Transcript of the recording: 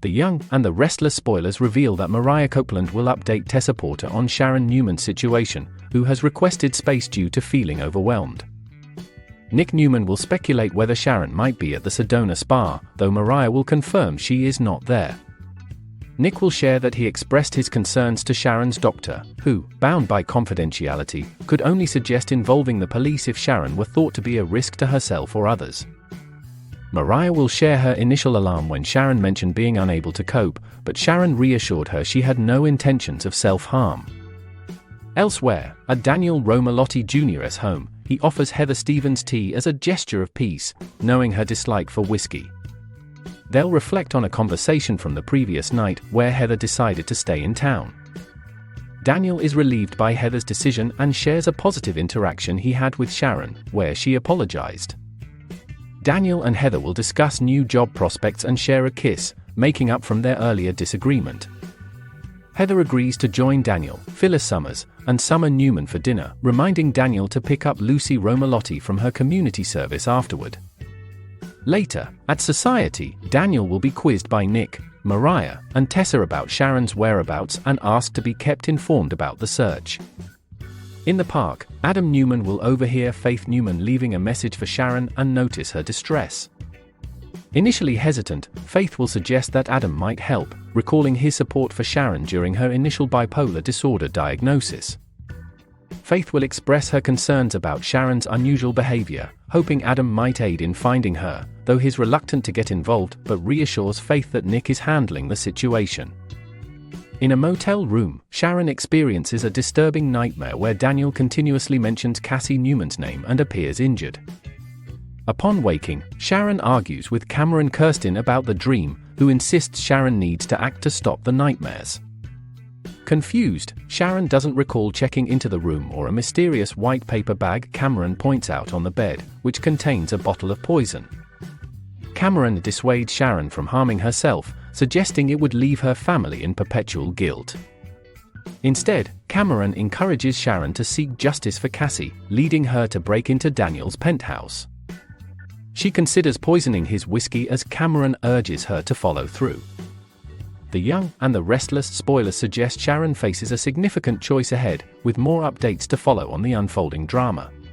The Young and the Restless spoilers reveal that Mariah Copeland will update Tessa Porter on Sharon Newman's situation, who has requested space due to feeling overwhelmed. Nick Newman will speculate whether Sharon might be at the Sedona spa, though Mariah will confirm she is not there. Nick will share that he expressed his concerns to Sharon's doctor, who, bound by confidentiality, could only suggest involving the police if Sharon were thought to be a risk to herself or others. Mariah will share her initial alarm when Sharon mentioned being unable to cope, but Sharon reassured her she had no intentions of self-harm. Elsewhere, at Daniel Romalotti Jr.'s home, he offers Heather Stevens tea as a gesture of peace, knowing her dislike for whiskey. They'll reflect on a conversation from the previous night where Heather decided to stay in town. Daniel is relieved by Heather's decision and shares a positive interaction he had with Sharon, where she apologized. Daniel and Heather will discuss new job prospects and share a kiss, making up from their earlier disagreement. Heather agrees to join Daniel, Phyllis Summers, and Summer Newman for dinner, reminding Daniel to pick up Lucy Romalotti from her community service afterward. Later, at Society, Daniel will be quizzed by Nick, Mariah, and Tessa about Sharon's whereabouts and asked to be kept informed about the search. In the park, Adam Newman will overhear Faith Newman leaving a message for Sharon and notice her distress. Initially hesitant, Faith will suggest that Adam might help, recalling his support for Sharon during her initial bipolar disorder diagnosis. Faith will express her concerns about Sharon's unusual behavior, hoping Adam might aid in finding her, though he's reluctant to get involved but reassures Faith that Nick is handling the situation. In a motel room, Sharon experiences a disturbing nightmare where Daniel continuously mentions Cassie Newman's name and appears injured. Upon waking, Sharon argues with Cameron Kirsten about the dream, who insists Sharon needs to act to stop the nightmares. Confused, Sharon doesn't recall checking into the room or a mysterious white paper bag Cameron points out on the bed, which contains a bottle of poison. Cameron dissuades Sharon from harming herself, suggesting it would leave her family in perpetual guilt. Instead, Cameron encourages Sharon to seek justice for Cassie, leading her to break into Daniel's penthouse. She considers poisoning his whiskey as Cameron urges her to follow through. The Young and the Restless spoilers suggest Sharon faces a significant choice ahead, with more updates to follow on the unfolding drama.